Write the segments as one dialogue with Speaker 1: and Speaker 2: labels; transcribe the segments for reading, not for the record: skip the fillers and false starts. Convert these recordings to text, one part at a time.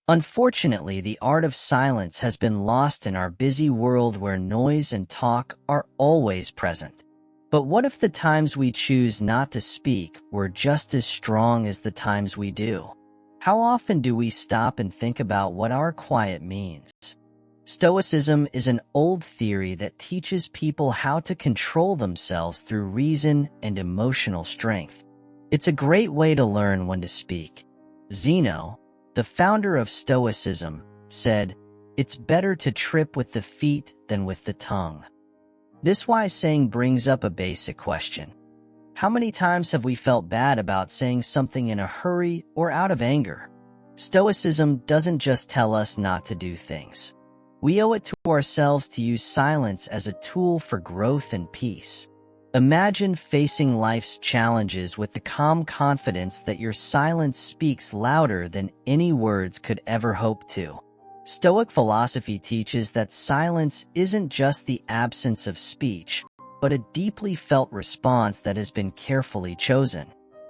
Speaker 1: Unfortunately, the art of silence has been lost in our busy world where noise and talk are always present. But what if the times we choose not to speak were just as strong as the times we do? How often do we stop and think about what our quiet means? Stoicism is an old theory that teaches people how to control themselves through reason and emotional strength. It's a great way to learn when to speak. Zeno, the founder of Stoicism, said, "It's better to trip with the feet than with the tongue." This wise saying brings up a basic question. How many times have we felt bad about saying something in a hurry or out of anger? Stoicism doesn't just tell us not to do things. We owe it to ourselves to use silence as a tool for growth and peace. Imagine facing life's challenges with the calm confidence that your silence speaks louder than any words could ever hope to. Stoic philosophy teaches that silence isn't just the absence of speech, but a deeply felt response that has been carefully chosen.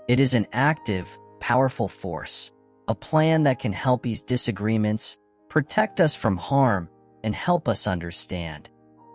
Speaker 1: It is an active, powerful force, a plan that can help ease disagreements, protect us from harm, and help us understand.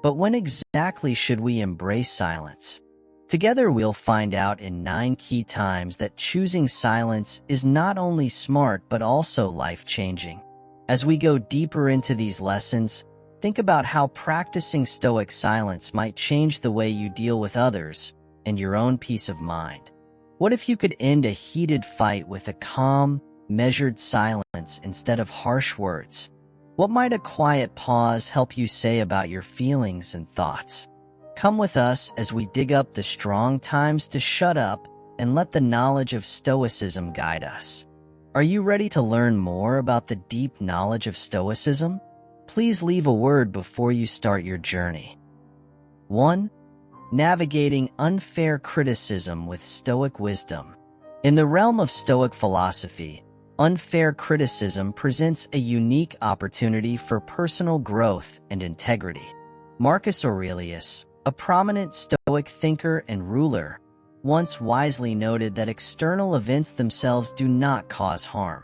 Speaker 1: But when exactly should we embrace silence? Together we'll find out in 9 key times that choosing silence is not only smart but also life-changing. As we go deeper into these lessons, think about how practicing Stoic silence might change the way you deal with others and your own peace of mind. What if you could end a heated fight with a calm, measured silence instead of harsh words? What might a quiet pause help you say about your feelings and thoughts? Come with us as we dig up the strong times to shut up and let the knowledge of Stoicism guide us. Are you ready to learn more about the deep knowledge of Stoicism? Please leave a word before you start your journey. 1. Navigating unfair criticism with Stoic wisdom. In the realm of Stoic philosophy, unfair criticism presents a unique opportunity for personal growth and integrity. Marcus Aurelius, a prominent Stoic thinker and ruler, once wisely noted that external events themselves do not cause harm.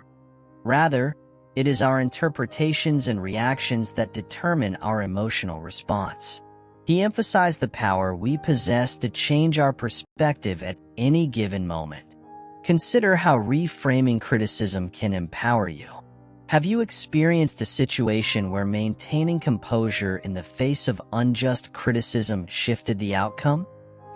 Speaker 1: Rather, it is our interpretations and reactions that determine our emotional response. He emphasized the power we possess to change our perspective at any given moment. Consider how reframing criticism can empower you. Have you experienced a situation where maintaining composure in the face of unjust criticism shifted the outcome?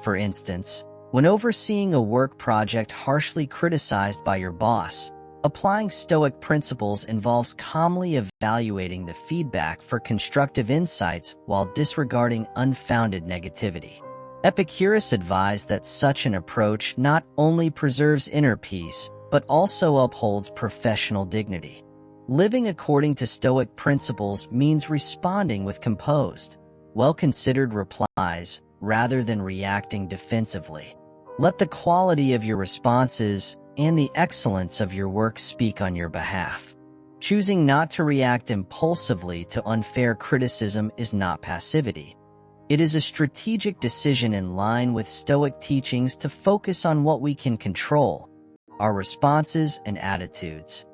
Speaker 1: For instance, when overseeing a work project harshly criticized by your boss, applying Stoic principles involves calmly evaluating the feedback for constructive insights while disregarding unfounded negativity. Epicurus advised that such an approach not only preserves inner peace, but also upholds professional dignity. Living according to Stoic principles means responding with composed, well-considered replies rather than reacting defensively. Let the quality of your responses and the excellence of your work speak on your behalf. Choosing not to react impulsively to unfair criticism is not passivity. It is a strategic decision in line with Stoic teachings to focus on what we can control, our responses and attitudes.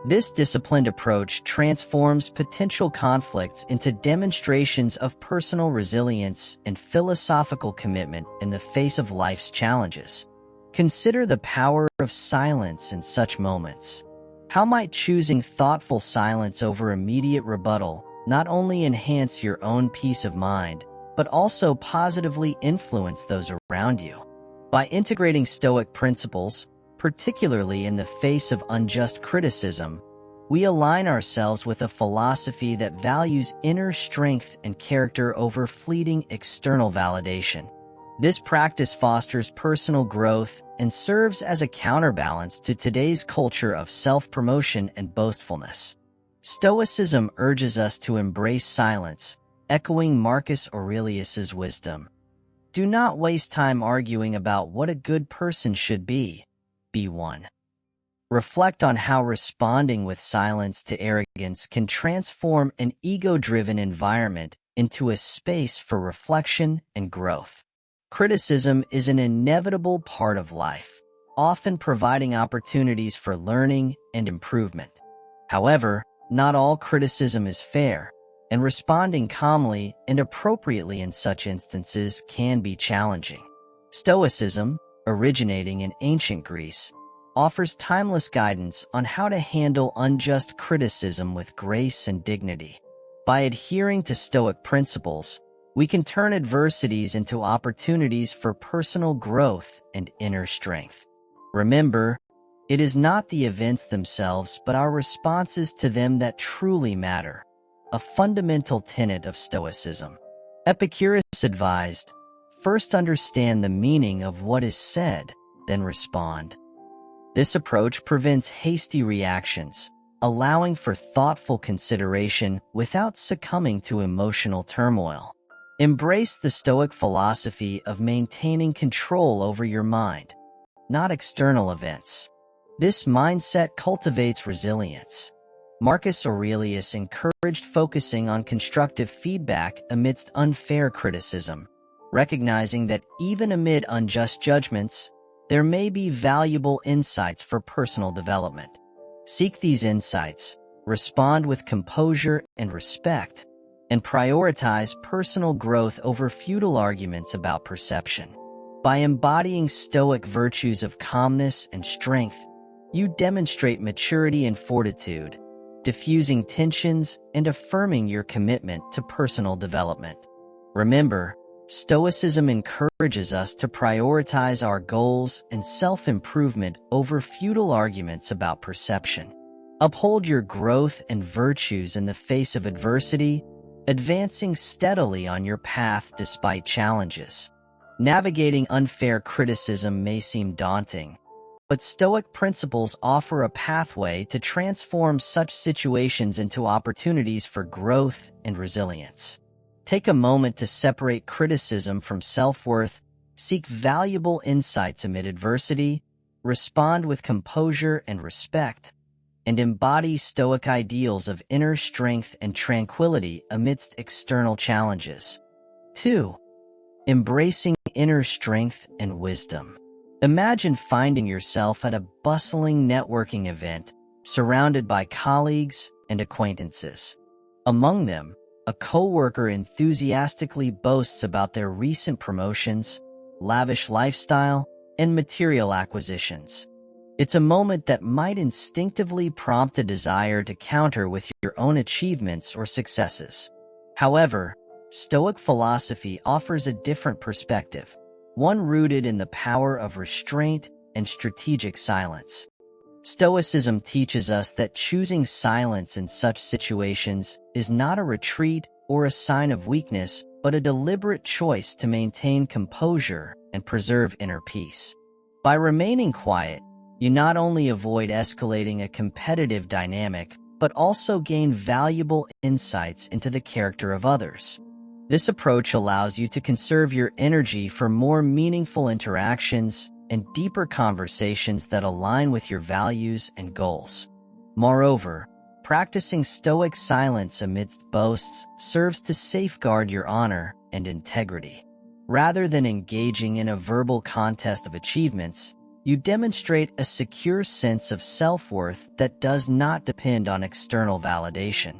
Speaker 1: This disciplined approach transforms potential conflicts into demonstrations of personal resilience and philosophical commitment in the face of life's challenges. Consider the power of silence in such moments. How might choosing thoughtful silence over immediate rebuttal not only enhance your own peace of mind, but also positively influence those around you? By integrating Stoic principles, particularly in the face of unjust criticism, we align ourselves with a philosophy that values inner strength and character over fleeting external validation. This practice fosters personal growth and serves as a counterbalance to today's culture of self-promotion and boastfulness. Stoicism urges us to embrace silence, echoing Marcus Aurelius's wisdom. Do not waste time arguing about what a good person should be. Be one. Reflect on how responding with silence to arrogance can transform an ego-driven environment into a space for reflection and growth. Criticism is an inevitable part of life, often providing opportunities for learning and improvement. However, not all criticism is fair, and responding calmly and appropriately in such instances can be challenging. Stoicism, originating in ancient Greece, offers timeless guidance on how to handle unjust criticism with grace and dignity. By adhering to Stoic principles, we can turn adversities into opportunities for personal growth and inner strength. Remember, it is not the events themselves but our responses to them that truly matter, a fundamental tenet of Stoicism. Epicurus advised, "First understand the meaning of what is said, then respond." This approach prevents hasty reactions, allowing for thoughtful consideration without succumbing to emotional turmoil. Embrace the Stoic philosophy of maintaining control over your mind, not external events. This mindset cultivates resilience. Marcus Aurelius encouraged focusing on constructive feedback amidst unfair criticism, recognizing that even amid unjust judgments, there may be valuable insights for personal development. Seek these insights, respond with composure and respect, and prioritize personal growth over futile arguments about perception. By embodying Stoic virtues of calmness and strength, you demonstrate maturity and fortitude, diffusing tensions and affirming your commitment to personal development. Remember, Stoicism encourages us to prioritize our goals and self-improvement over futile arguments about perception. Uphold your growth and virtues in the face of adversity, advancing steadily on your path despite challenges. Navigating unfair criticism may seem daunting, but Stoic principles offer a pathway to transform such situations into opportunities for growth and resilience. Take a moment to separate criticism from self-worth, seek valuable insights amid adversity, respond with composure and respect, and embody Stoic ideals of inner strength and tranquility amidst external challenges. 2. Embracing inner strength and wisdom. Imagine finding yourself at a bustling networking event, surrounded by colleagues and acquaintances. Among them, a coworker enthusiastically boasts about their recent promotions, lavish lifestyle, and material acquisitions. It's a moment that might instinctively prompt a desire to counter with your own achievements or successes. However, Stoic philosophy offers a different perspective, one rooted in the power of restraint and strategic silence. Stoicism teaches us that choosing silence in such situations is not a retreat or a sign of weakness, but a deliberate choice to maintain composure and preserve inner peace. By remaining quiet, you not only avoid escalating a competitive dynamic, but also gain valuable insights into the character of others. This approach allows you to conserve your energy for more meaningful interactions and deeper conversations that align with your values and goals. Moreover, practicing Stoic silence amidst boasts serves to safeguard your honor and integrity. Rather than engaging in a verbal contest of achievements, you demonstrate a secure sense of self-worth that does not depend on external validation.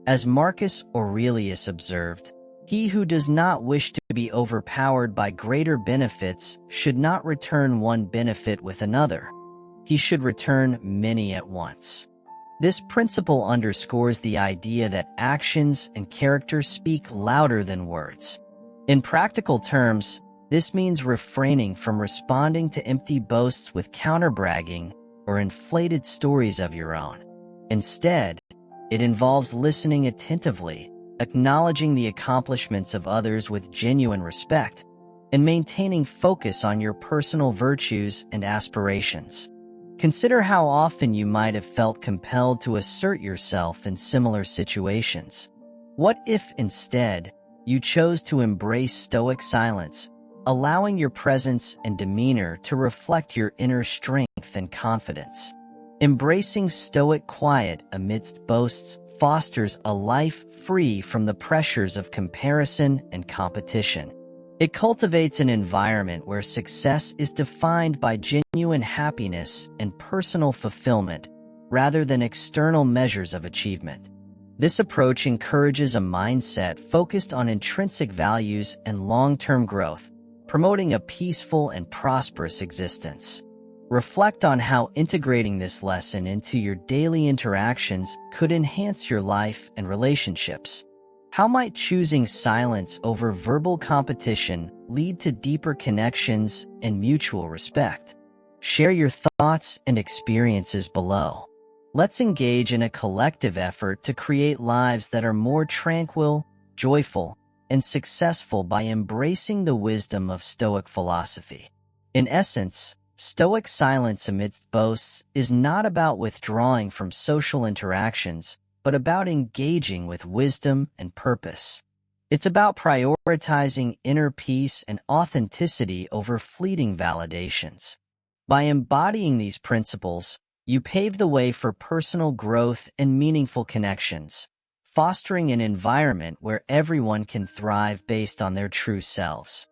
Speaker 1: As Marcus Aurelius observed, "He who does not wish to be overpowered by greater benefits should not return one benefit with another. He should return many at once." This principle underscores the idea that actions and character speak louder than words. In practical terms, this means refraining from responding to empty boasts with counter-bragging or inflated stories of your own. Instead, it involves listening attentively, acknowledging the accomplishments of others with genuine respect, and maintaining focus on your personal virtues and aspirations. Consider how often you might have felt compelled to assert yourself in similar situations. What if, instead, you chose to embrace Stoic silence, allowing your presence and demeanor to reflect your inner strength and confidence? Embracing Stoic quiet amidst boasts fosters a life free from the pressures of comparison and competition. It cultivates an environment where success is defined by genuine happiness and personal fulfillment, rather than external measures of achievement. This approach encourages a mindset focused on intrinsic values and long-term growth, promoting a peaceful and prosperous existence. Reflect on how integrating this lesson into your daily interactions could enhance your life and relationships. How might choosing silence over verbal competition lead to deeper connections and mutual respect? Share your thoughts and experiences below. Let's engage in a collective effort to create lives that are more tranquil, joyful, and successful by embracing the wisdom of Stoic philosophy. In essence, Stoic silence amidst boasts is not about withdrawing from social interactions, but about engaging with wisdom and purpose. It's about prioritizing inner peace and authenticity over fleeting validations. By embodying these principles, you pave the way for personal growth and meaningful connections, fostering an environment where everyone can thrive based on their true selves.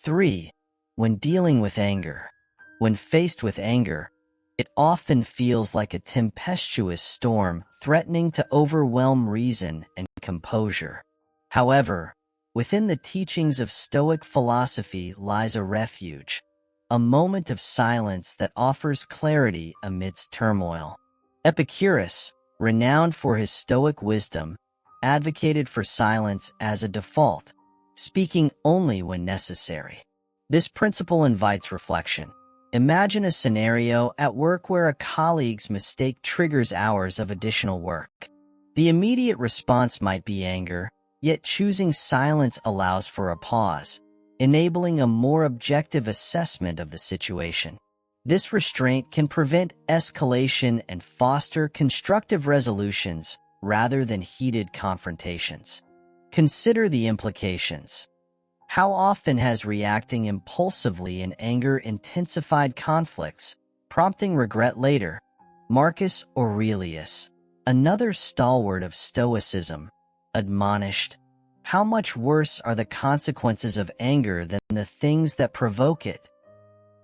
Speaker 1: 3. When dealing with anger. When faced with anger, it often feels like a tempestuous storm threatening to overwhelm reason and composure. However, within the teachings of Stoic philosophy lies a refuge, a moment of silence that offers clarity amidst turmoil. Epicurus, renowned for his Stoic wisdom, advocated for silence as a default, speaking only when necessary. This principle invites reflection. Imagine a scenario at work where a colleague's mistake triggers hours of additional work. The immediate response might be anger, yet choosing silence allows for a pause, enabling a more objective assessment of the situation. This restraint can prevent escalation and foster constructive resolutions rather than heated confrontations. Consider the implications. How often has reacting impulsively in anger intensified conflicts, prompting regret later? Marcus Aurelius, another stalwart of Stoicism, admonished, "How much worse are the consequences of anger than the things that provoke it?"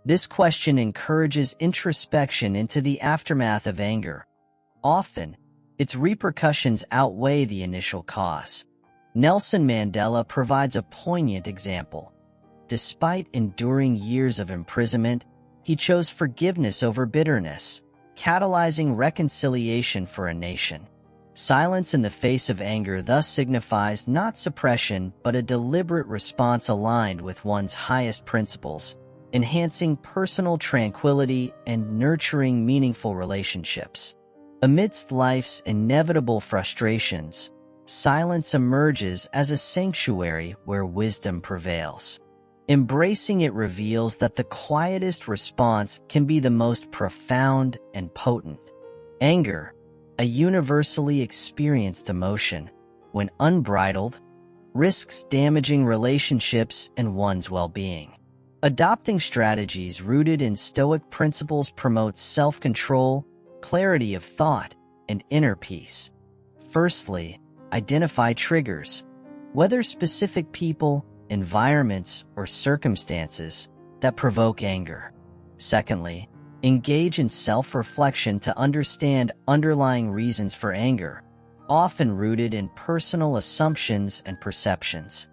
Speaker 1: This question encourages introspection into the aftermath of anger. Often, its repercussions outweigh the initial cause. Nelson Mandela provides a poignant example. Despite enduring years of imprisonment, he chose forgiveness over bitterness, catalyzing reconciliation for a nation. Silence in the face of anger thus signifies not suppression but a deliberate response aligned with one's highest principles, enhancing personal tranquility and nurturing meaningful relationships. Amidst life's inevitable frustrations, silence emerges as a sanctuary where wisdom prevails. Embracing it reveals that the quietest response can be the most profound and potent. Anger, a universally experienced emotion, when unbridled, risks damaging relationships and one's well-being. Adopting strategies rooted in Stoic principles promotes self-control, clarity of thought, and inner peace. Firstly, identify triggers, whether specific people, environments, or circumstances that provoke anger. Secondly, engage in self-reflection to understand underlying reasons for anger, often rooted in personal assumptions and perceptions.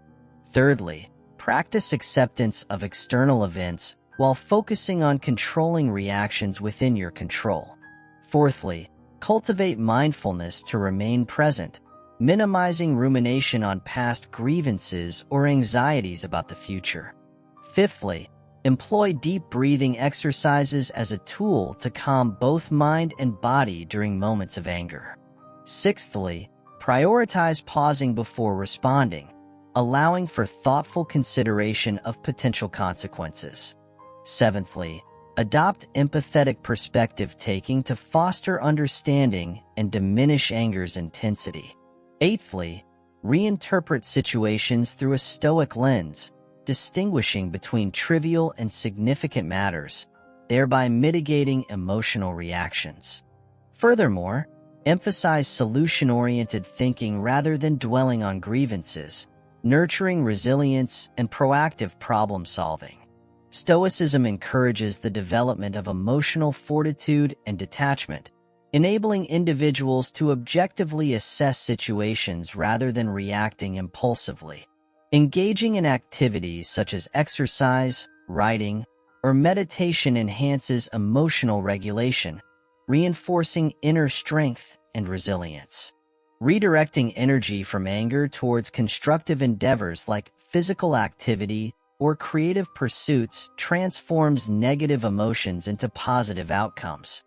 Speaker 1: Thirdly, practice acceptance of external events while focusing on controlling reactions within your control. Fourthly, cultivate mindfulness to remain present, minimizing rumination on past grievances or anxieties about the future. Fifthly, employ deep breathing exercises as a tool to calm both mind and body during moments of anger. Sixthly, prioritize pausing before responding, allowing for thoughtful consideration of potential consequences. Seventhly, adopt empathetic perspective-taking to foster understanding and diminish anger's intensity. Eighthly, reinterpret situations through a Stoic lens, distinguishing between trivial and significant matters, thereby mitigating emotional reactions. Furthermore, emphasize solution-oriented thinking rather than dwelling on grievances, nurturing resilience and proactive problem-solving. Stoicism encourages the development of emotional fortitude and detachment, enabling individuals to objectively assess situations rather than reacting impulsively. Engaging in activities such as exercise, writing, or meditation enhances emotional regulation, reinforcing inner strength and resilience. Redirecting energy from anger towards constructive endeavors like physical activity or creative pursuits transforms negative emotions into positive outcomes.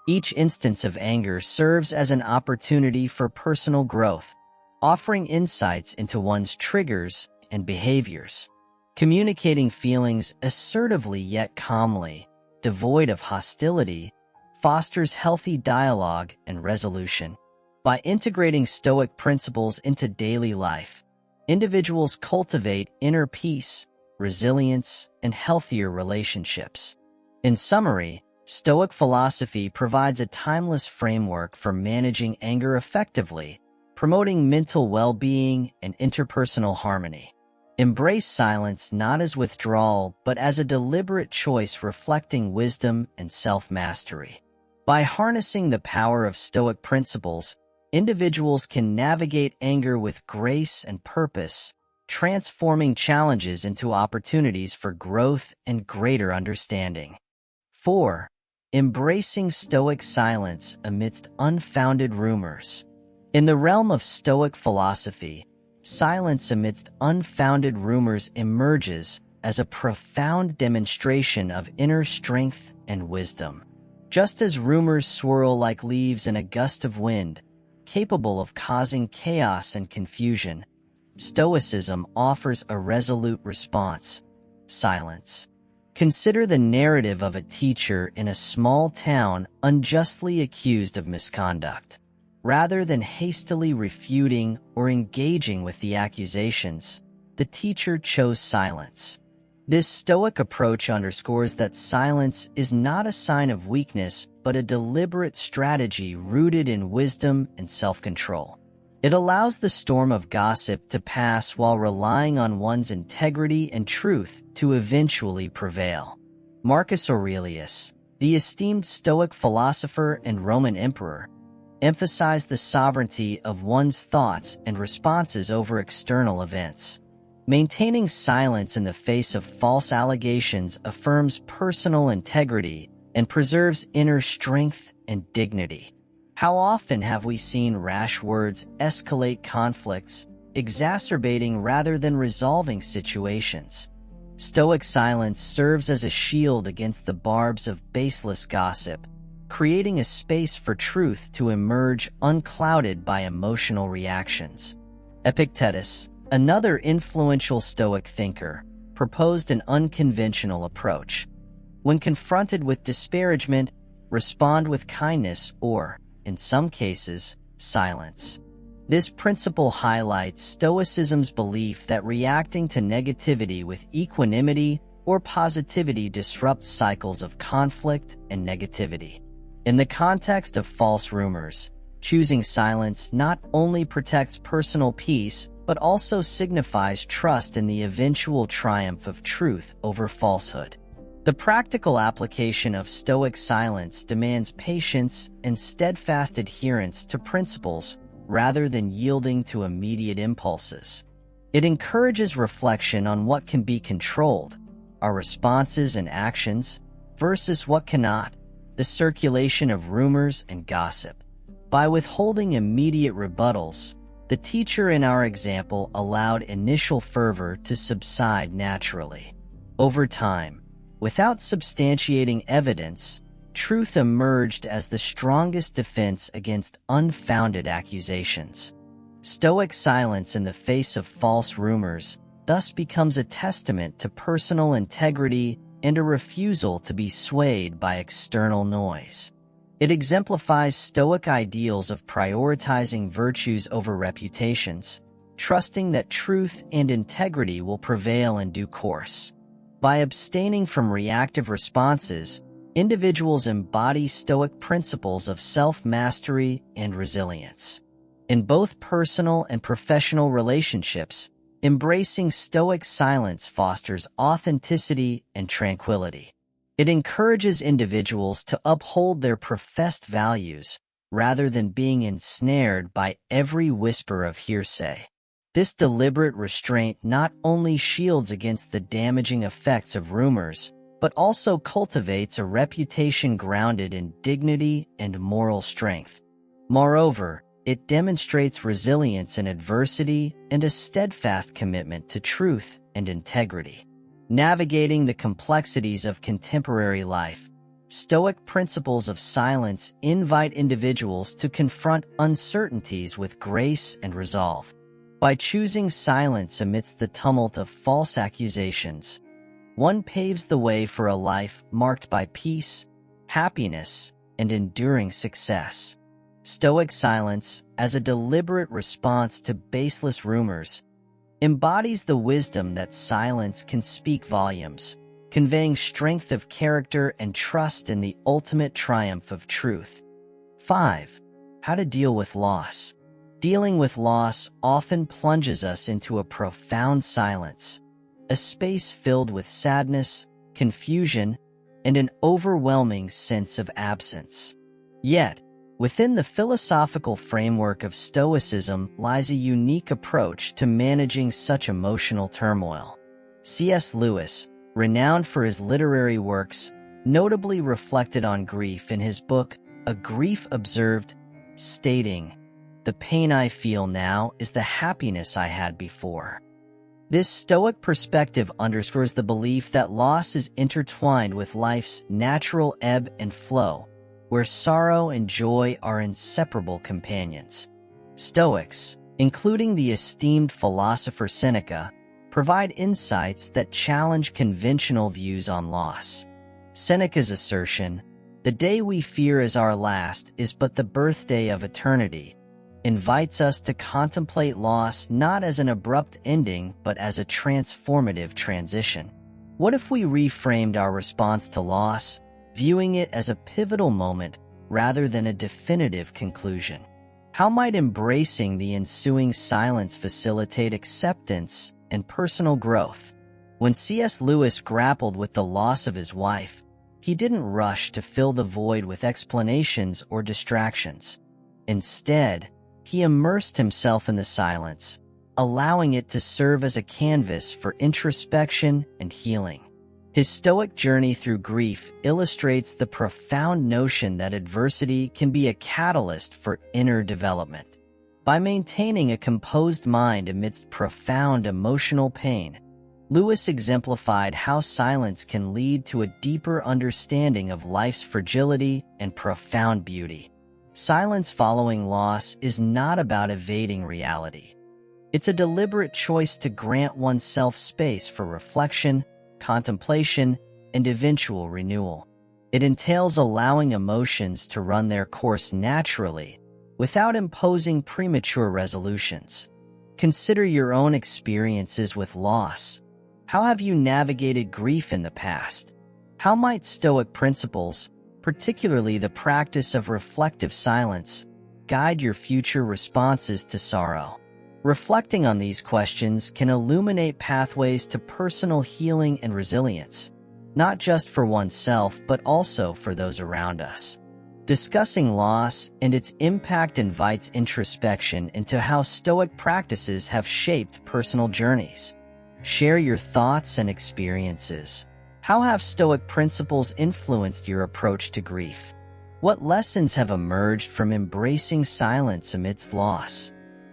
Speaker 1: Each instance of anger serves as an opportunity for personal growth, offering insights into one's triggers and behaviors. Communicating feelings assertively yet calmly, devoid of hostility, fosters healthy dialogue and resolution. By integrating Stoic principles into daily life, individuals cultivate inner peace, resilience, and healthier relationships. In summary, Stoic philosophy provides a timeless framework for managing anger effectively, promoting mental well-being and interpersonal harmony. Embrace silence not as withdrawal, but as a deliberate choice reflecting wisdom and self-mastery. By harnessing the power of Stoic principles, individuals can navigate anger with grace and purpose, transforming challenges into opportunities for growth and greater understanding. 4. Embracing Stoic silence amidst unfounded rumors. In the realm of Stoic philosophy, silence amidst unfounded rumors emerges as a profound demonstration of inner strength and wisdom. Just as rumors swirl like leaves in a gust of wind, capable of causing chaos and confusion, Stoicism offers a resolute response: silence. Consider the narrative of a teacher in a small town unjustly accused of misconduct. Rather than hastily refuting or engaging with the accusations, the teacher chose silence. This Stoic approach underscores that silence is not a sign of weakness, but a deliberate strategy rooted in wisdom and self-control. It allows the storm of gossip to pass while relying on one's integrity and truth to eventually prevail. Marcus Aurelius, the esteemed Stoic philosopher and Roman emperor, emphasized the sovereignty of one's thoughts and responses over external events. Maintaining silence in the face of false allegations affirms personal integrity and preserves inner strength and dignity. How often have we seen rash words escalate conflicts, exacerbating rather than resolving situations? Stoic silence serves as a shield against the barbs of baseless gossip, creating a space for truth to emerge unclouded by emotional reactions. Epictetus, another influential Stoic thinker, proposed an unconventional approach. When confronted with disparagement, respond with kindness or, in some cases, silence. This principle highlights Stoicism's belief that reacting to negativity with equanimity or positivity disrupts cycles of conflict and negativity. In the context of false rumors, choosing silence not only protects personal peace, but also signifies trust in the eventual triumph of truth over falsehood. The practical application of Stoic silence demands patience and steadfast adherence to principles rather than yielding to immediate impulses. It encourages reflection on what can be controlled, our responses and actions, versus what cannot, the circulation of rumors and gossip. By withholding immediate rebuttals, the teacher in our example allowed initial fervor to subside naturally. Over time, without substantiating evidence, truth emerged as the strongest defense against unfounded accusations. Stoic silence in the face of false rumors thus becomes a testament to personal integrity and a refusal to be swayed by external noise. It exemplifies Stoic ideals of prioritizing virtues over reputations, trusting that truth and integrity will prevail in due course. By abstaining from reactive responses, individuals embody Stoic principles of self-mastery and resilience. In both personal and professional relationships, embracing Stoic silence fosters authenticity and tranquility. It encourages individuals to uphold their professed values, rather than being ensnared by every whisper of hearsay. This deliberate restraint not only shields against the damaging effects of rumors, but also cultivates a reputation grounded in dignity and moral strength. Moreover, it demonstrates resilience in adversity and a steadfast commitment to truth and integrity. Navigating the complexities of contemporary life, Stoic principles of silence invite individuals to confront uncertainties with grace and resolve. By choosing silence amidst the tumult of false accusations, one paves the way for a life marked by peace, happiness, and enduring success. Stoic silence, as a deliberate response to baseless rumors, embodies the wisdom that silence can speak volumes, conveying strength of character and trust in the ultimate triumph of truth. 5. How to deal with loss. Dealing with loss often plunges us into a profound silence, a space filled with sadness, confusion, and an overwhelming sense of absence. Yet, within the philosophical framework of Stoicism lies a unique approach to managing such emotional turmoil. C.S. Lewis, renowned for his literary works, notably reflected on grief in his book, A Grief Observed, stating, "The pain I feel now is the happiness I had before." This Stoic perspective underscores the belief that loss is intertwined with life's natural ebb and flow, where sorrow and joy are inseparable companions. Stoics, including the esteemed philosopher Seneca, provide insights that challenge conventional views on loss. Seneca's assertion, "The day we fear is our last is but the birthday of eternity," invites us to contemplate loss not as an abrupt ending but as a transformative transition. What if we reframed our response to loss, viewing it as a pivotal moment rather than a definitive conclusion? How might embracing the ensuing silence facilitate acceptance and personal growth? When C.S. Lewis grappled with the loss of his wife, he didn't rush to fill the void with explanations or distractions. Instead, he immersed himself in the silence, allowing it to serve as a canvas for introspection and healing. His Stoic journey through grief illustrates the profound notion that adversity can be a catalyst for inner development. By maintaining a composed mind amidst profound emotional pain, Lewis exemplified how silence can lead to a deeper understanding of life's fragility and profound beauty. Silence following loss is not about evading reality. It's a deliberate choice to grant oneself space for reflection, contemplation, and eventual renewal. It entails allowing emotions to run their course naturally, without imposing premature resolutions. Consider your own experiences with loss. How have you navigated grief in the past? How might Stoic principles, particularly the practice of reflective silence, guide your future responses to sorrow? Reflecting on these questions can illuminate pathways to personal healing and resilience, not just for oneself but also for those around us. Discussing loss and its impact invites introspection into how Stoic practices have shaped personal journeys. Share your thoughts and experiences. How have Stoic principles influenced your approach to grief? What lessons have emerged from embracing silence amidst loss?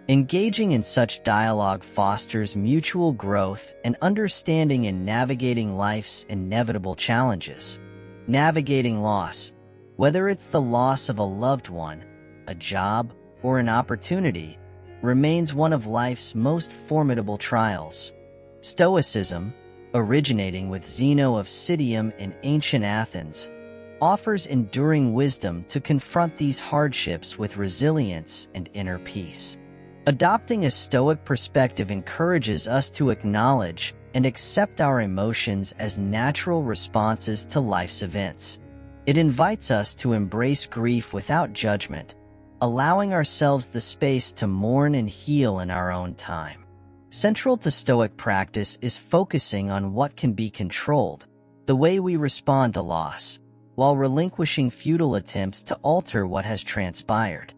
Speaker 1: Engaging in such dialogue fosters mutual growth and understanding in navigating life's inevitable challenges. Navigating loss, whether it's the loss of a loved one, a job, or an opportunity, remains one of life's most formidable trials. Stoicism, originating with Zeno of Citium in ancient Athens, offers enduring wisdom to confront these hardships with resilience and inner peace. Adopting a Stoic perspective encourages us to acknowledge and accept our emotions as natural responses to life's events. It invites us to embrace grief without judgment, allowing ourselves the space to mourn and heal in our own time. Central to Stoic practice is focusing on what can be controlled, the way we respond to loss, while relinquishing futile attempts to alter what has transpired.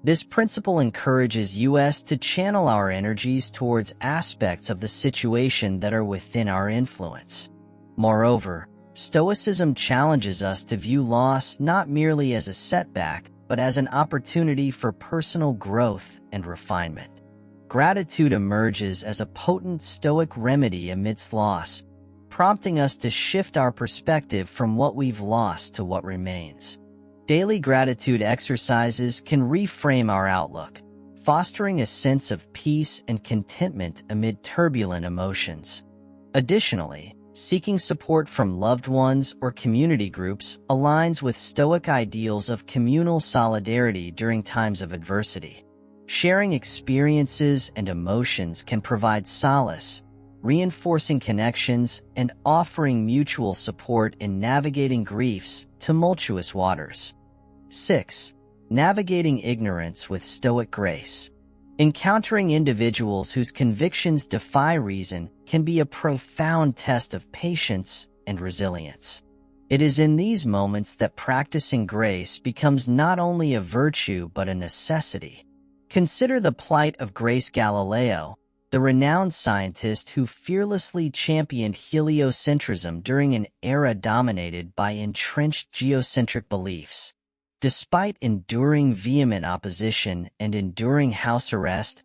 Speaker 1: This principle encourages us to channel our energies towards aspects of the situation that are within our influence. Moreover, Stoicism challenges us to view loss not merely as a setback, but as an opportunity for personal growth and refinement. Gratitude emerges as a potent Stoic remedy amidst loss, prompting us to shift our perspective from what we've lost to what remains. Daily gratitude exercises can reframe our outlook, fostering a sense of peace and contentment amid turbulent emotions. Additionally, seeking support from loved ones or community groups aligns with Stoic ideals of communal solidarity during times of adversity. Sharing experiences and emotions can provide solace, reinforcing connections and offering mutual support in navigating grief's tumultuous waters. 6. Navigating ignorance with Stoic grace. Encountering individuals whose convictions defy reason can be a profound test of patience and resilience. It is in these moments that practicing grace becomes not only a virtue but a necessity. Consider the plight of Grace Galileo, the renowned scientist who fearlessly championed heliocentrism during an era dominated by entrenched geocentric beliefs. Despite enduring vehement opposition and enduring house arrest,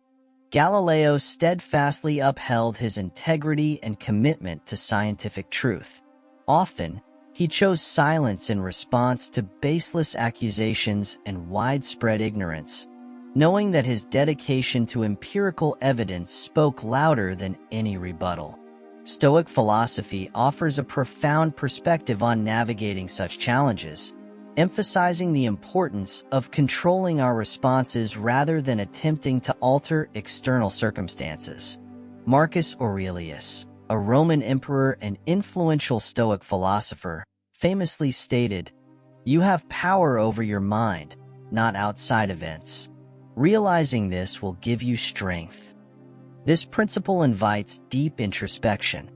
Speaker 1: Galileo steadfastly upheld his integrity and commitment to scientific truth. Often, he chose silence in response to baseless accusations and widespread ignorance, knowing that his dedication to empirical evidence spoke louder than any rebuttal. Stoic philosophy offers a profound perspective on navigating such challenges, emphasizing the importance of controlling our responses rather than attempting to alter external circumstances. Marcus Aurelius, a Roman emperor and influential Stoic philosopher, famously stated, "You have power over your mind, not outside events. Realizing this will give you strength." This principle invites deep introspection.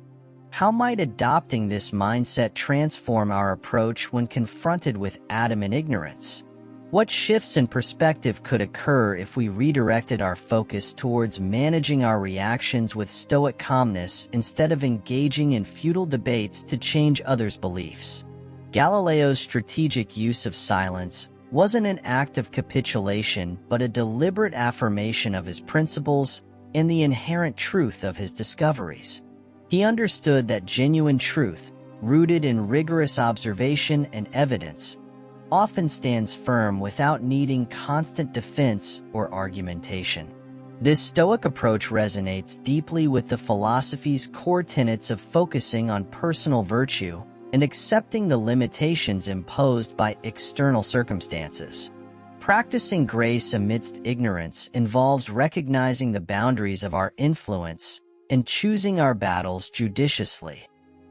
Speaker 1: How might adopting this mindset transform our approach when confronted with adamant ignorance? What shifts in perspective could occur if we redirected our focus towards managing our reactions with Stoic calmness instead of engaging in futile debates to change others' beliefs? Galileo's strategic use of silence wasn't an act of capitulation but a deliberate affirmation of his principles and the inherent truth of his discoveries. He understood that genuine truth, rooted in rigorous observation and evidence, often stands firm without needing constant defense or argumentation. This Stoic approach resonates deeply with the philosophy's core tenets of focusing on personal virtue and accepting the limitations imposed by external circumstances. Practicing grace amidst ignorance involves recognizing the boundaries of our influence and choosing our battles judiciously.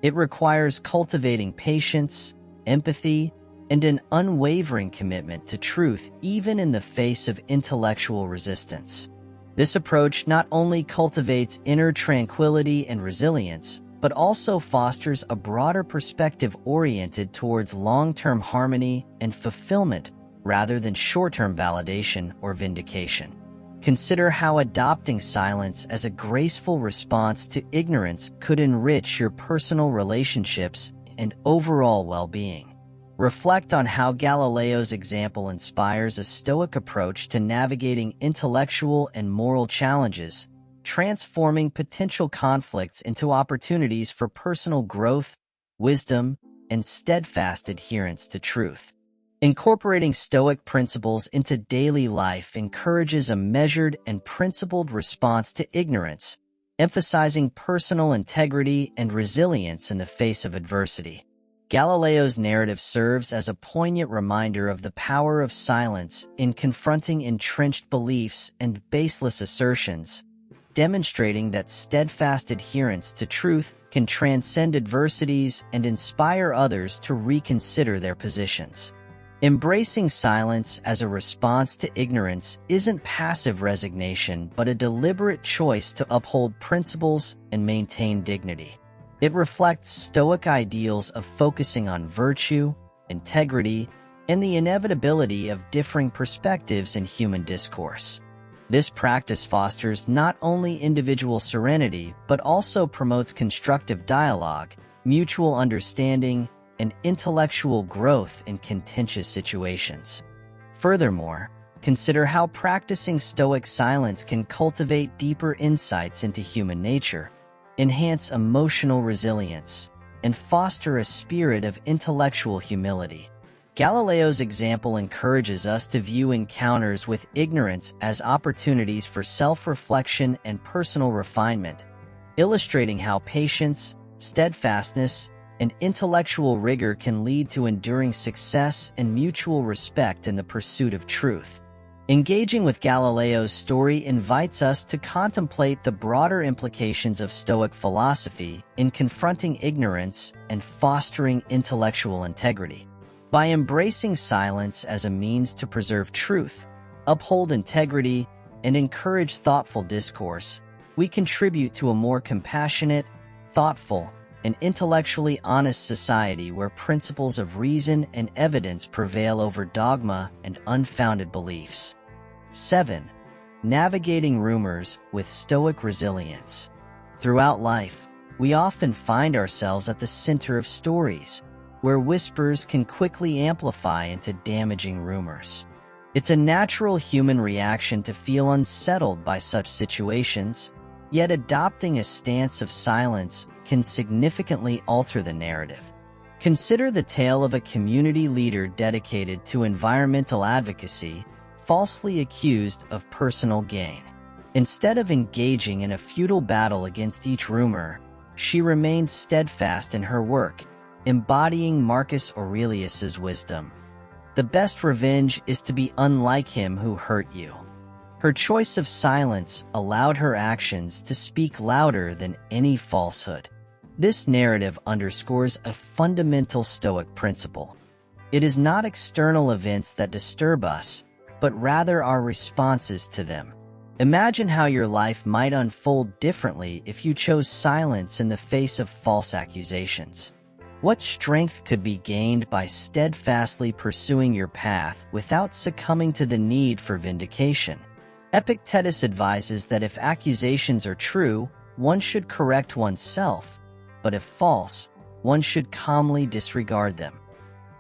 Speaker 1: It requires cultivating patience, empathy, and an unwavering commitment to truth even in the face of intellectual resistance. This approach not only cultivates inner tranquility and resilience, but also fosters a broader perspective oriented towards long-term harmony and fulfillment rather than short-term validation or vindication. Consider how adopting silence as a graceful response to ignorance could enrich your personal relationships and overall well-being. Reflect on how Galileo's example inspires a Stoic approach to navigating intellectual and moral challenges, transforming potential conflicts into opportunities for personal growth, wisdom, and steadfast adherence to truth. Incorporating Stoic principles into daily life encourages a measured and principled response to ignorance, emphasizing personal integrity and resilience in the face of adversity. Galileo's narrative serves as a poignant reminder of the power of silence in confronting entrenched beliefs and baseless assertions, demonstrating that steadfast adherence to truth can transcend adversities and inspire others to reconsider their positions. Embracing silence as a response to ignorance isn't passive resignation but a deliberate choice to uphold principles and maintain dignity. It reflects Stoic ideals of focusing on virtue, integrity, and the inevitability of differing perspectives in human discourse. This practice fosters not only individual serenity but also promotes constructive dialogue, mutual understanding, and intellectual growth in contentious situations. Furthermore, consider how practicing Stoic silence can cultivate deeper insights into human nature, enhance emotional resilience, and foster a spirit of intellectual humility. Galileo's example encourages us to view encounters with ignorance as opportunities for self-reflection and personal refinement, illustrating how patience, steadfastness, and intellectual rigor can lead to enduring success and mutual respect in the pursuit of truth. Engaging with Galileo's story invites us to contemplate the broader implications of Stoic philosophy in confronting ignorance and fostering intellectual integrity. By embracing silence as a means to preserve truth, uphold integrity, and encourage thoughtful discourse, we contribute to a more compassionate, thoughtful, and intellectually honest society where principles of reason and evidence prevail over dogma and unfounded beliefs. 7. Navigating rumors with Stoic resilience. Throughout life, we often find ourselves at the center of stories, where whispers can quickly amplify into damaging rumors. It's a natural human reaction to feel unsettled by such situations, yet adopting a stance of silence can significantly alter the narrative. Consider the tale of a community leader dedicated to environmental advocacy, falsely accused of personal gain. Instead of engaging in a futile battle against each rumor, she remained steadfast in her work, embodying Marcus Aurelius's wisdom. The best revenge is to be unlike him who hurt you. Her choice of silence allowed her actions to speak louder than any falsehood. This narrative underscores a fundamental Stoic principle. It is not external events that disturb us, but rather our responses to them. Imagine how your life might unfold differently if you chose silence in the face of false accusations. What strength could be gained by steadfastly pursuing your path without succumbing to the need for vindication? Epictetus advises that if accusations are true, one should correct oneself, but if false, one should calmly disregard them.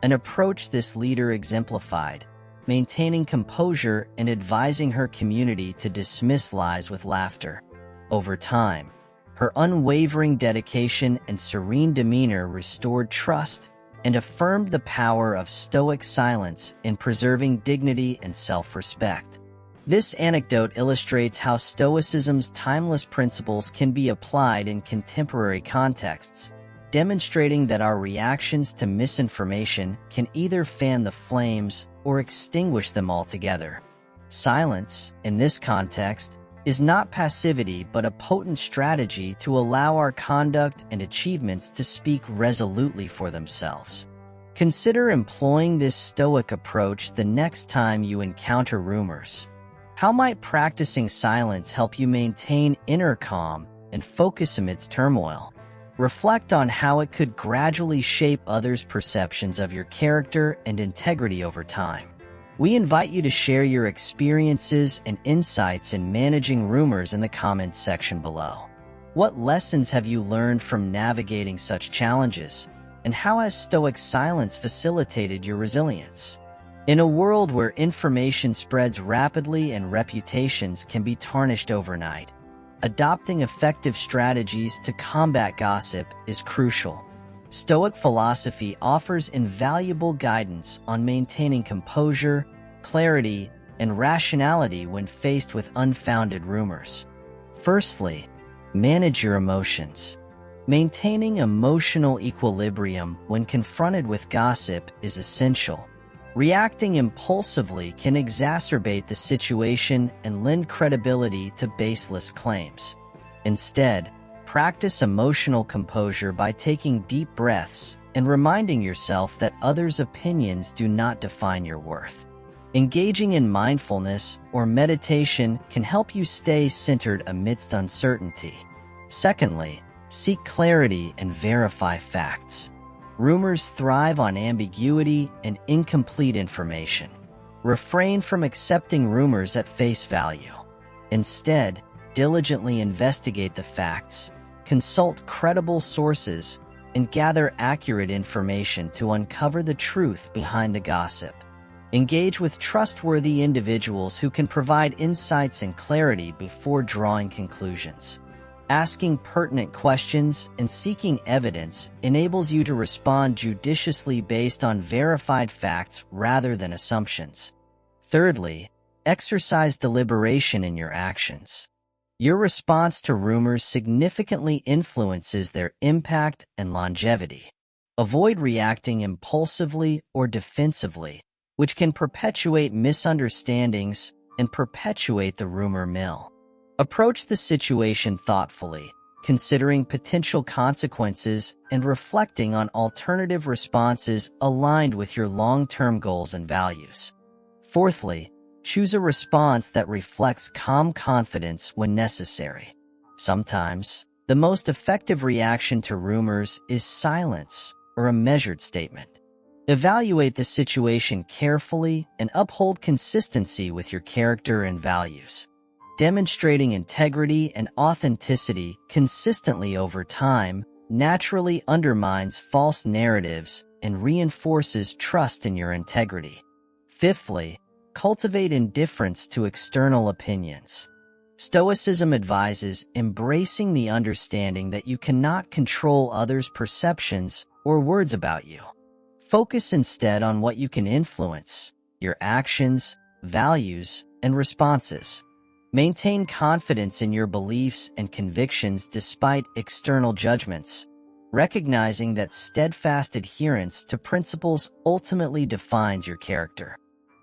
Speaker 1: An approach this leader exemplified, maintaining composure and advising her community to dismiss lies with laughter. Over time, her unwavering dedication and serene demeanor restored trust and affirmed the power of Stoic silence in preserving dignity and self-respect. This anecdote illustrates how Stoicism's timeless principles can be applied in contemporary contexts, demonstrating that our reactions to misinformation can either fan the flames or extinguish them altogether. Silence, in this context, is not passivity but a potent strategy to allow our conduct and achievements to speak resolutely for themselves. Consider employing this Stoic approach the next time you encounter rumors. How might practicing silence help you maintain inner calm and focus amidst turmoil? Reflect on how it could gradually shape others' perceptions of your character and integrity over time. We invite you to share your experiences and insights in managing rumors in the comments section below. What lessons have you learned from navigating such challenges, and how has Stoic silence facilitated your resilience? In a world where information spreads rapidly and reputations can be tarnished overnight, adopting effective strategies to combat gossip is crucial. Stoic philosophy offers invaluable guidance on maintaining composure, clarity, and rationality when faced with unfounded rumors. Firstly, manage your emotions. Maintaining emotional equilibrium when confronted with gossip is essential. Reacting impulsively can exacerbate the situation and lend credibility to baseless claims. Instead, practice emotional composure by taking deep breaths and reminding yourself that others' opinions do not define your worth. Engaging in mindfulness or meditation can help you stay centered amidst uncertainty. Secondly, seek clarity and verify facts. Rumors thrive on ambiguity and incomplete information. Refrain from accepting rumors at face value. Instead, diligently investigate the facts, consult credible sources, and gather accurate information to uncover the truth behind the gossip. Engage with trustworthy individuals who can provide insights and clarity before drawing conclusions. Asking pertinent questions and seeking evidence enables you to respond judiciously based on verified facts rather than assumptions. Thirdly, exercise deliberation in your actions. Your response to rumors significantly influences their impact and longevity. Avoid reacting impulsively or defensively, which can perpetuate misunderstandings and perpetuate the rumor mill. Approach the situation thoughtfully, considering potential consequences and reflecting on alternative responses aligned with your long-term goals and values. Fourthly, choose a response that reflects calm confidence when necessary. Sometimes, the most effective reaction to rumors is silence or a measured statement. Evaluate the situation carefully and uphold consistency with your character and values. Demonstrating integrity and authenticity consistently over time naturally undermines false narratives and reinforces trust in your integrity. Fifthly, cultivate indifference to external opinions. Stoicism advises embracing the understanding that you cannot control others' perceptions or words about you. Focus instead on what you can influence: your actions, values, and responses. Maintain confidence in your beliefs and convictions despite external judgments, recognizing that steadfast adherence to principles ultimately defines your character.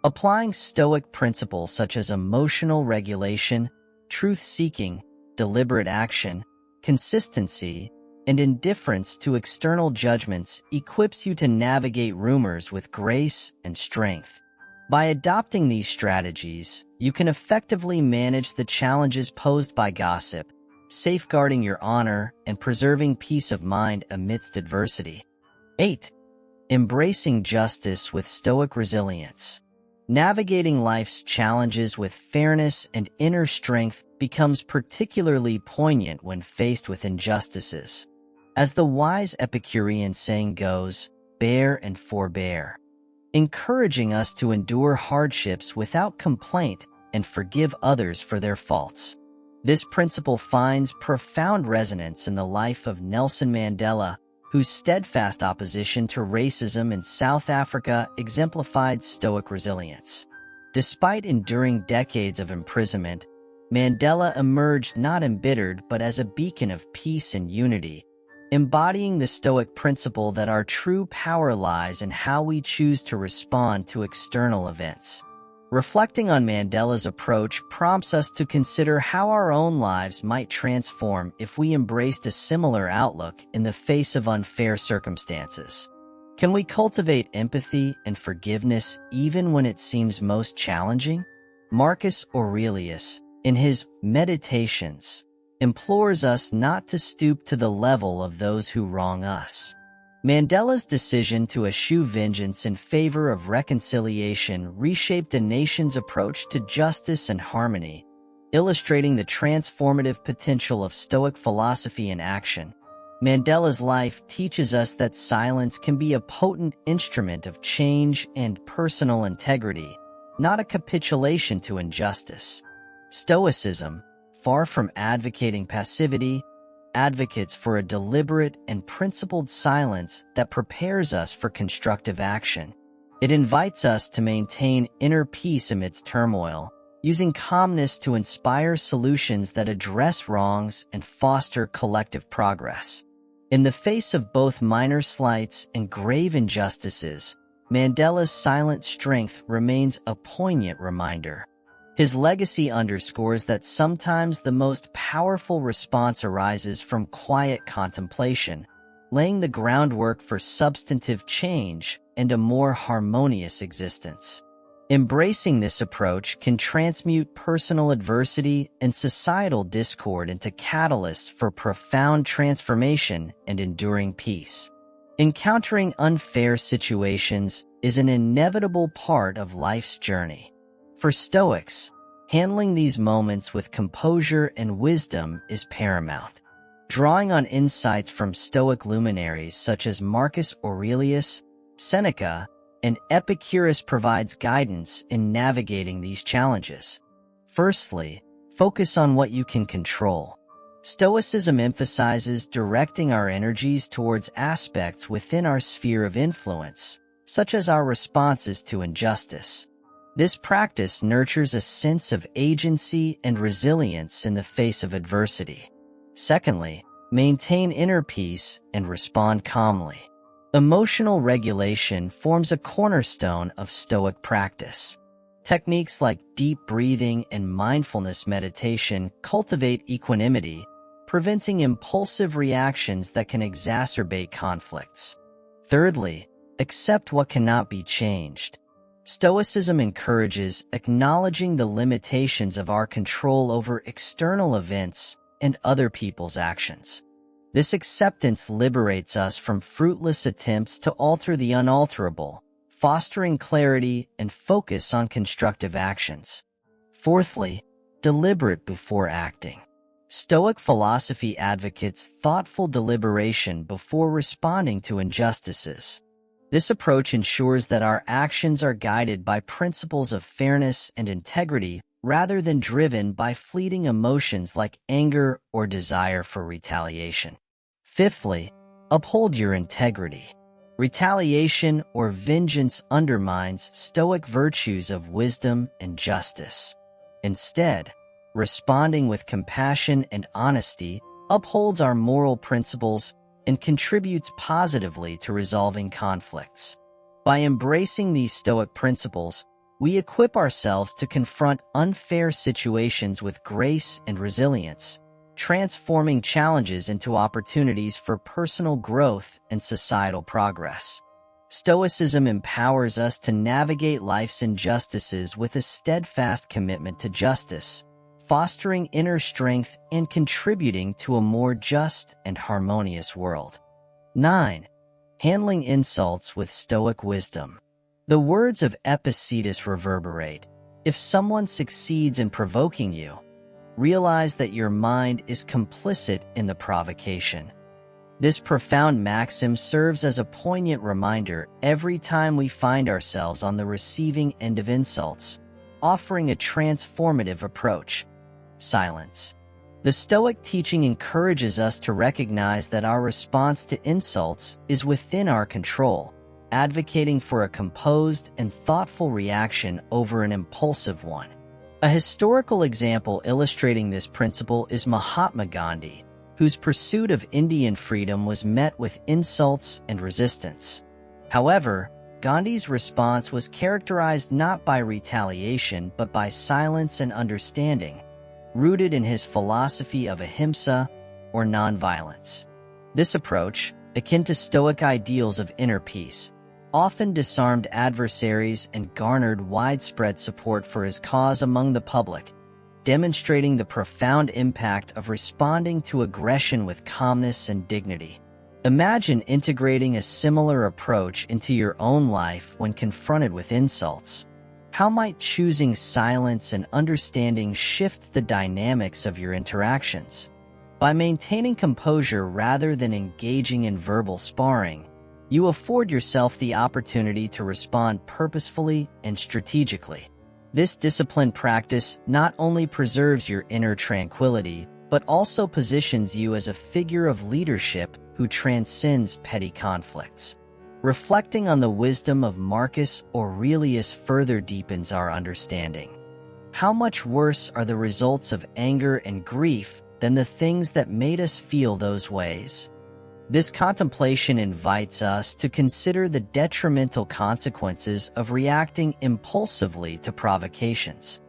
Speaker 1: Applying Stoic principles such as emotional regulation, truth-seeking, deliberate action, consistency, and indifference to external judgments equips you to navigate rumors with grace and strength. By adopting these strategies, you can effectively manage the challenges posed by gossip, safeguarding your honor and preserving peace of mind amidst adversity. 8. Embracing justice with Stoic resilience. Navigating life's challenges with fairness and inner strength becomes particularly poignant when faced with injustices. As the wise Epicurean saying goes, bear and forbear, encouraging us to endure hardships without complaint and forgive others for their faults. This principle finds profound resonance in the life of Nelson Mandela, whose steadfast opposition to racism in South Africa exemplified Stoic resilience. Despite enduring decades of imprisonment, Mandela emerged not embittered but as a beacon of peace and unity, embodying the Stoic principle that our true power lies in how we choose to respond to external events. Reflecting on Mandela's approach prompts us to consider how our own lives might transform if we embraced a similar outlook in the face of unfair circumstances. Can we cultivate empathy and forgiveness even when it seems most challenging? Marcus Aurelius, in his Meditations, implores us not to stoop to the level of those who wrong us. Mandela's decision to eschew vengeance in favor of reconciliation reshaped a nation's approach to justice and harmony, illustrating the transformative potential of Stoic philosophy in action. Mandela's life teaches us that silence can be a potent instrument of change and personal integrity, not a capitulation to injustice. Stoicism, far from advocating passivity, advocates for a deliberate and principled silence that prepares us for constructive action. It invites us to maintain inner peace amidst turmoil, using calmness to inspire solutions that address wrongs and foster collective progress. In the face of both minor slights and grave injustices, Mandela's silent strength remains a poignant reminder. His legacy underscores that sometimes the most powerful response arises from quiet contemplation, laying the groundwork for substantive change and a more harmonious existence. Embracing this approach can transmute personal adversity and societal discord into catalysts for profound transformation and enduring peace. Encountering unfair situations is an inevitable part of life's journey. For Stoics, handling these moments with composure and wisdom is paramount. Drawing on insights from Stoic luminaries such as Marcus Aurelius, Seneca, and Epicurus provides guidance in navigating these challenges. Firstly, focus on what you can control. Stoicism emphasizes directing our energies towards aspects within our sphere of influence, such as our responses to injustice. This practice nurtures a sense of agency and resilience in the face of adversity. Secondly, maintain inner peace and respond calmly. Emotional regulation forms a cornerstone of Stoic practice. Techniques like deep breathing and mindfulness meditation cultivate equanimity, preventing impulsive reactions that can exacerbate conflicts. Thirdly, accept what cannot be changed. Stoicism encourages acknowledging the limitations of our control over external events and other people's actions. This acceptance liberates us from fruitless attempts to alter the unalterable, fostering clarity and focus on constructive actions. Fourthly, deliberate before acting. Stoic philosophy advocates thoughtful deliberation before responding to injustices. This approach ensures that our actions are guided by principles of fairness and integrity rather than driven by fleeting emotions like anger or desire for retaliation. Fifthly, uphold your integrity. Retaliation or vengeance undermines Stoic virtues of wisdom and justice. Instead, responding with compassion and honesty upholds our moral principles and contributes positively to resolving conflicts. By embracing these Stoic principles, we equip ourselves to confront unfair situations with grace and resilience, transforming challenges into opportunities for personal growth and societal progress. Stoicism empowers us to navigate life's injustices with a steadfast commitment to justice, fostering inner strength and contributing to a more just and harmonious world. 9. Handling insults with Stoic wisdom. The words of Epictetus reverberate. If someone succeeds in provoking you, realize that your mind is complicit in the provocation. This profound maxim serves as a poignant reminder every time we find ourselves on the receiving end of insults, offering a transformative approach. Silence. The Stoic teaching encourages us to recognize that our response to insults is within our control, advocating for a composed and thoughtful reaction over an impulsive one. A historical example illustrating this principle is Mahatma Gandhi, whose pursuit of Indian freedom was met with insults and resistance. However, Gandhi's response was characterized not by retaliation but by silence and understanding, rooted in his philosophy of ahimsa, or nonviolence. This approach, akin to Stoic ideals of inner peace, often disarmed adversaries and garnered widespread support for his cause among the public, demonstrating the profound impact of responding to aggression with calmness and dignity. Imagine integrating a similar approach into your own life when confronted with insults. How might choosing silence and understanding shift the dynamics of your interactions? By maintaining composure rather than engaging in verbal sparring, you afford yourself the opportunity to respond purposefully and strategically. This disciplined practice not only preserves your inner tranquility, but also positions you as a figure of leadership who transcends petty conflicts. Reflecting on the wisdom of Marcus Aurelius further deepens our understanding. How much worse are the results of anger and grief than the things that made us feel those ways? This contemplation invites us to consider the detrimental consequences of reacting impulsively to provocations.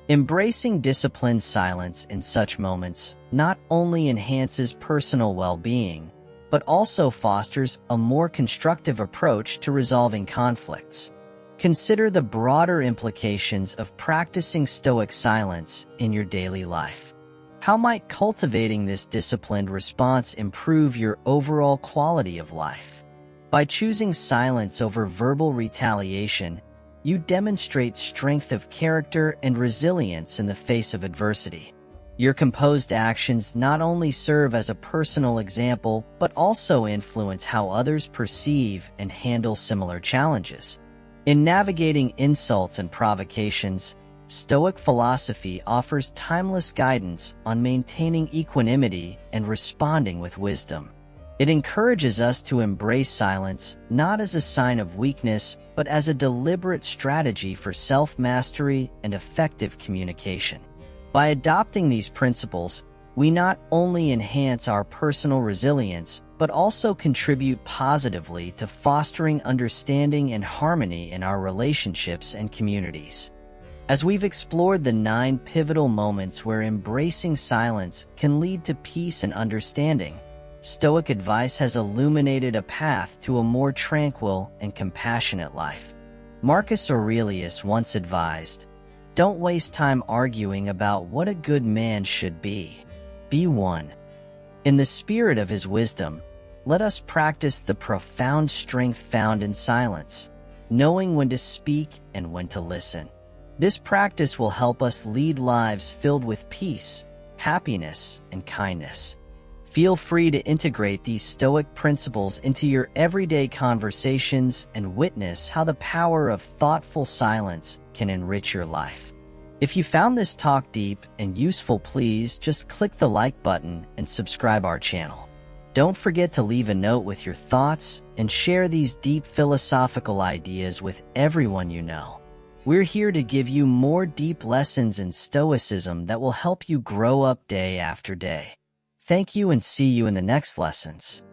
Speaker 1: Embracing disciplined silence in such moments not only enhances personal well-being, but also fosters a more constructive approach to resolving conflicts. Consider the broader implications of practicing Stoic silence in your daily life. How might cultivating this disciplined response improve your overall quality of life? By choosing silence over verbal retaliation, you demonstrate strength of character and resilience in the face of adversity. Your composed actions not only serve as a personal example, but also influence how others perceive and handle similar challenges. In navigating insults and provocations, Stoic philosophy offers timeless guidance on maintaining equanimity and responding with wisdom. It encourages us to embrace silence not as a sign of weakness, but as a deliberate strategy for self-mastery and effective communication. By adopting these principles, we not only enhance our personal resilience, but also contribute positively to fostering understanding and harmony in our relationships and communities. As we've explored the 9 pivotal moments where embracing silence can lead to peace and understanding, Stoic advice has illuminated a path to a more tranquil and compassionate life. Marcus Aurelius once advised, "Don't waste time arguing about what a good man should be. Be one." In the spirit of his wisdom, let us practice the profound strength found in silence, knowing when to speak and when to listen. This practice will help us lead lives filled with peace, happiness, and kindness. Feel free to integrate these Stoic principles into your everyday conversations and witness how the power of thoughtful silence can enrich your life. If you found this talk deep and useful, please just click the like button and subscribe our channel. Don't forget to leave a note with your thoughts and share these deep philosophical ideas with everyone you know. We're here to give you more deep lessons in Stoicism that will help you grow up day after day. Thank you and see you in the next lessons.